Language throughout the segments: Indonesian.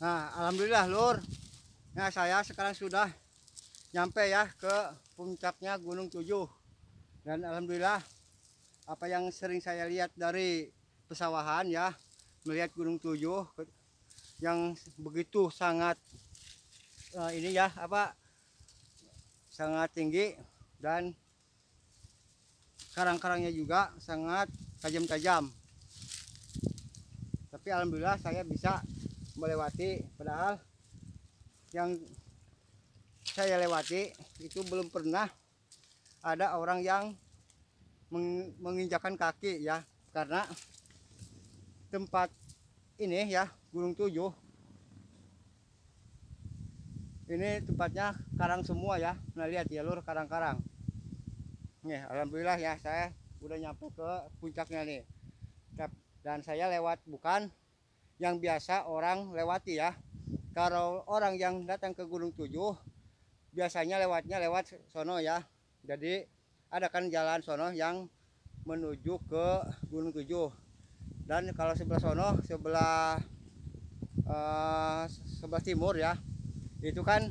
Nah, alhamdulillah Lur. Nah, saya sekarang sudah nyampe ya ke puncaknya Gunung Tujuh. Dan alhamdulillah apa yang sering saya lihat dari pesawahan ya, melihat Gunung Tujuh yang begitu sangat ini ya apa sangat tinggi dan karang-karangnya juga sangat tajam-tajam. Tapi alhamdulillah saya bisa melewati, padahal yang saya lewati itu belum pernah ada orang yang menginjakan kaki ya, karena tempat ini ya Gunung Tujuh ini tempatnya karang semua ya. Nah lihat ya Lur, karang-karang nih. Alhamdulillah ya saya udah nyampe ke puncaknya nih, dan saya lewat bukan yang biasa orang lewati ya. Kalau orang yang datang ke Gunung Tujuh biasanya lewatnya lewat sono ya. Jadi ada kan jalan sono yang menuju ke Gunung Tujuh, dan kalau sebelah sono sebelah timur ya, itu kan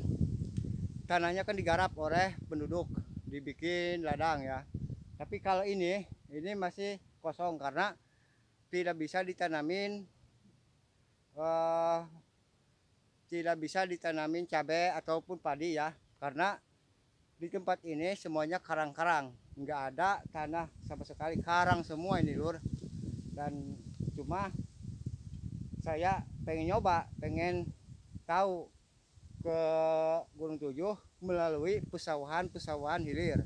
tanahnya kan digarap oleh penduduk, dibikin ladang ya. Tapi kalau ini masih kosong karena tidak bisa ditanamin eh, tidak bisa ditanamin cabai ataupun padi ya, karena di tempat ini semuanya karang-karang, nggak ada tanah sama sekali, karang semua ini Lur. Dan cuma saya pengen nyoba, pengen tahu ke Gunung Tujuh melalui pesawahan hilir.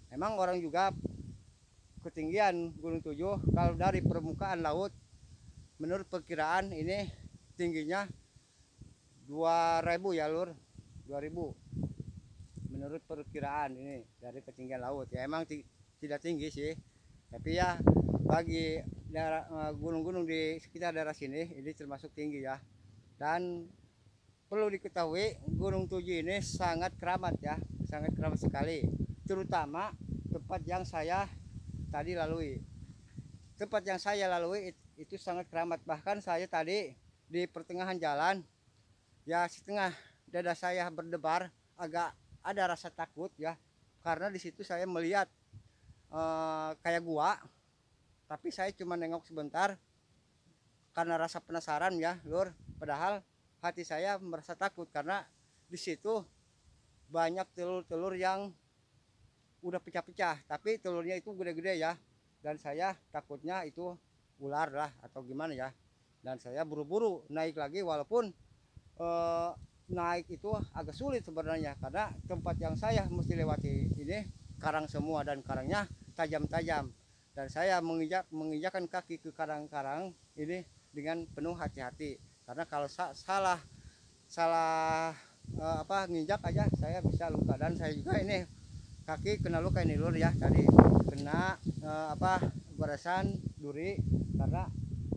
Emang orang juga ketinggian Gunung Tujuh kalau dari permukaan laut menurut perkiraan ini tingginya 2000 ya Lur, 2000 menurut perkiraan ini dari ketinggian laut ya. Emang tidak tinggi sih, tapi ya bagi gunung-gunung di sekitar daerah sini ini termasuk tinggi ya. Dan perlu diketahui Gunung Tujuh ini sangat keramat ya, sangat keramat sekali, terutama tempat yang saya tadi lalui. Tempat yang saya lalui itu sangat keramat, bahkan saya tadi di pertengahan jalan ya setengah dada saya berdebar, agak ada rasa takut ya, karena di situ saya melihat kayak gua, tapi saya cuma nengok sebentar karena rasa penasaran ya Lur. Padahal hati saya merasa takut karena di situ banyak telur-telur yang udah pecah-pecah, tapi telurnya itu gede-gede ya, dan saya takutnya itu ular lah atau gimana ya. Dan saya buru-buru naik lagi, walaupun naik itu agak sulit sebenarnya karena tempat yang saya mesti lewati ini karang semua, dan karangnya tajam-tajam, dan saya menginjakkan kaki ke karang-karang ini dengan penuh hati-hati, karena kalau salah nginjak aja saya bisa luka. Dan saya juga ini kaki kena luka ini Lur ya, tadi kena goresan duri, karena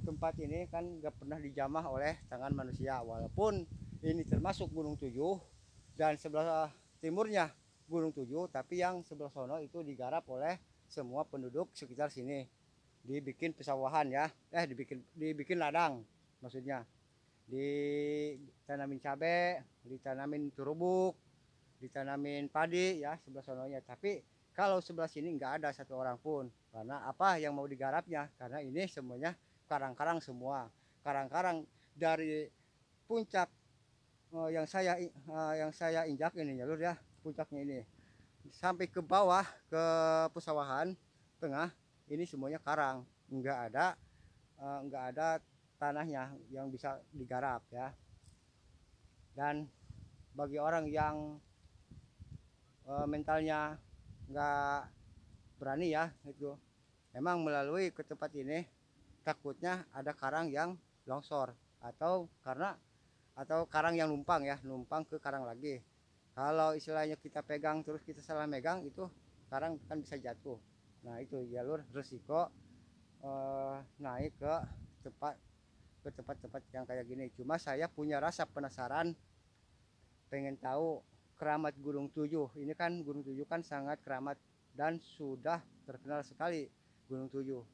tempat ini kan gak pernah dijamah oleh tangan manusia. Walaupun ini termasuk Gunung Tujuh dan sebelah timurnya Gunung Tujuh, tapi yang sebelah sono itu digarap oleh semua penduduk sekitar sini, dibikin pesawahan ya, dibikin ladang, maksudnya ditanamin cabai, ditanamin turubuk, ditanamin padi ya sebelah sononya. Tapi kalau sebelah sini nggak ada satu orang pun, karena apa yang mau digarapnya, karena ini semuanya karang-karang semua. Karang-karang dari puncak yang saya injak ini ya Lur ya, puncaknya ini sampai ke bawah ke pesawahan tengah ini semuanya karang, nggak ada tanahnya yang bisa digarap ya. Dan bagi orang yang mentalnya nggak berani ya, itu emang melalui ke tempat ini takutnya ada karang yang longsor, atau karang yang numpang ke karang lagi. Kalau istilahnya kita pegang terus kita salah megang, itu karang kan bisa jatuh. Nah itu jalur resiko naik ke tempat-tempat yang kayak gini. Cuma saya punya rasa penasaran, pengen tahu keramat Gunung Tujuh. Ini kan Gunung Tujuh kan sangat keramat dan sudah terkenal sekali Gunung Tujuh.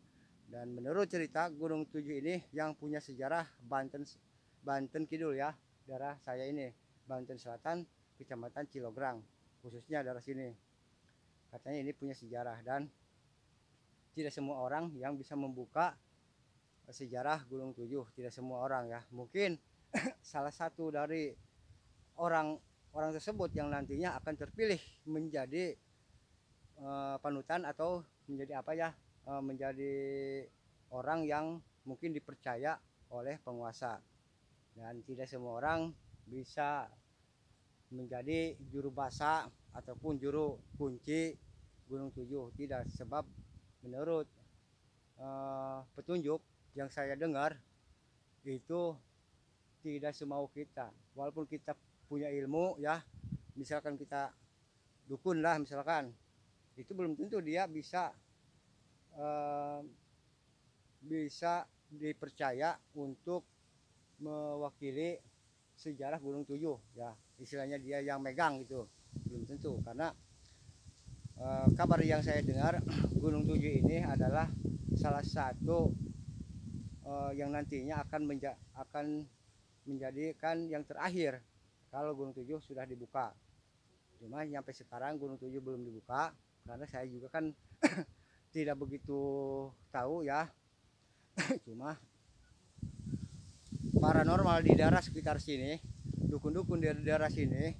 Dan menurut cerita Gunung Tujuh ini yang punya sejarah Banten Banten Kidul ya, daerah saya ini Banten Selatan, Kecamatan Cilograng, khususnya daerah sini. Katanya ini punya sejarah dan tidak semua orang yang bisa membuka sejarah Gunung Tujuh, tidak semua orang ya. Mungkin salah satu dari orang tersebut yang nantinya akan terpilih menjadi panutan atau menjadi apa ya, menjadi orang yang mungkin dipercaya oleh penguasa, dan tidak semua orang bisa menjadi juru bahasa ataupun juru kunci Gunung Tujuh, tidak. Sebab menurut petunjuk yang saya dengar itu tidak semau kita, walaupun kita punya ilmu ya, misalkan kita dukun lah misalkan, itu belum tentu dia bisa dipercaya untuk mewakili sejarah Gunung Tujuh ya, istilahnya dia yang megang gitu, belum tentu. Karena kabar yang saya dengar Gunung Tujuh ini adalah salah satu yang nantinya akan menjadikan yang terakhir kalau Gunung Tujuh sudah dibuka. Cuma sampai sekarang Gunung Tujuh belum dibuka karena saya juga kan tidak begitu tahu ya. Cuma paranormal di daerah sekitar sini, dukun-dukun di daerah sini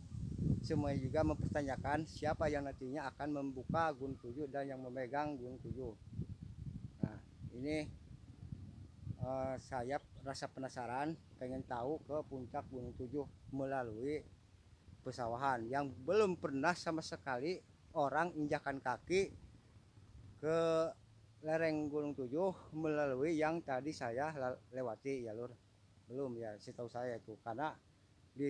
semuanya juga mempertanyakan siapa yang nantinya akan membuka Gunung Tujuh dan yang memegang Gunung Tujuh. Nah ini saya rasa penasaran, pengen tahu ke puncak Gunung Tujuh melalui pesawahan yang belum pernah sama sekali orang injakan kaki ke lereng Gunung Tujuh melalui yang tadi saya lewati ya lur, belum ya setahu saya itu. Karena di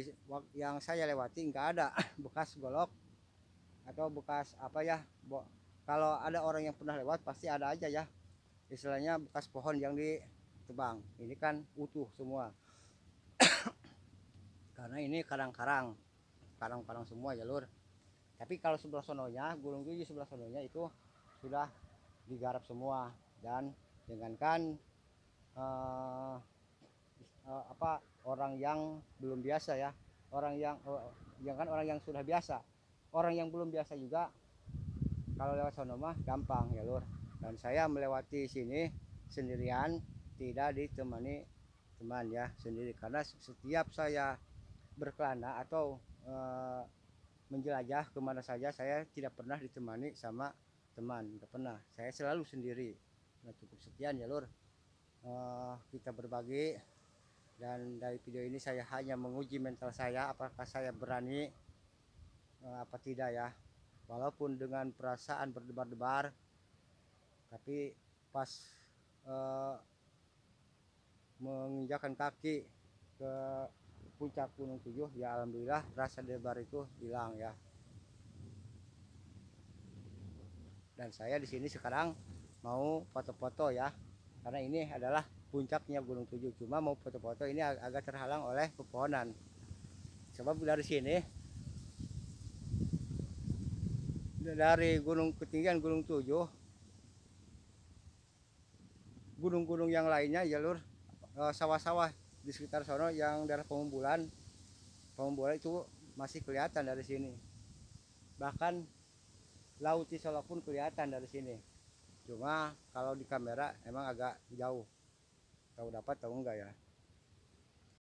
yang saya lewati nggak ada bekas golok atau bekas apa ya, kalau ada orang yang pernah lewat pasti ada aja ya, istilahnya bekas pohon yang ditebang. Ini kan utuh semua karena ini karang-karang semua ya lur. Tapi kalau sebelah sononya, Gunung Tujuh sebelah sononya itu sudah digarap semua, dan jangankan apa orang yang belum biasa ya, jangan orang yang sudah biasa, orang yang belum biasa juga kalau lewat sono mah gampang ya lur. Dan saya melewati sini sendirian, tidak ditemani teman ya, sendiri. Karena setiap saya berkelana atau menjelajah kemana saja, saya tidak pernah ditemani sama teman, tidak pernah, saya selalu sendiri. Nah cukup sekian ya lur, kita berbagi. Dan dari video ini saya hanya menguji mental saya, apakah saya berani apa tidak ya, walaupun dengan perasaan berdebar-debar, tapi pas menginjakan kaki ke puncak Gunung Tujuh ya alhamdulillah rasa debar itu hilang ya. Dan saya di sini sekarang mau foto-foto ya, karena ini adalah puncaknya Gunung Tujuh. Cuma mau foto-foto ini agak terhalang oleh pepohonan. Sebab dari sini, dari ketinggian Gunung Tujuh, gunung-gunung yang lainnya jalur sawah-sawah di sekitar sono yang daerah Pengumbulan itu masih kelihatan dari sini. Bahkan Laut Cisolok pun kelihatan dari sini. Cuma kalau di kamera emang agak jauh, tahu dapat tahu enggak ya.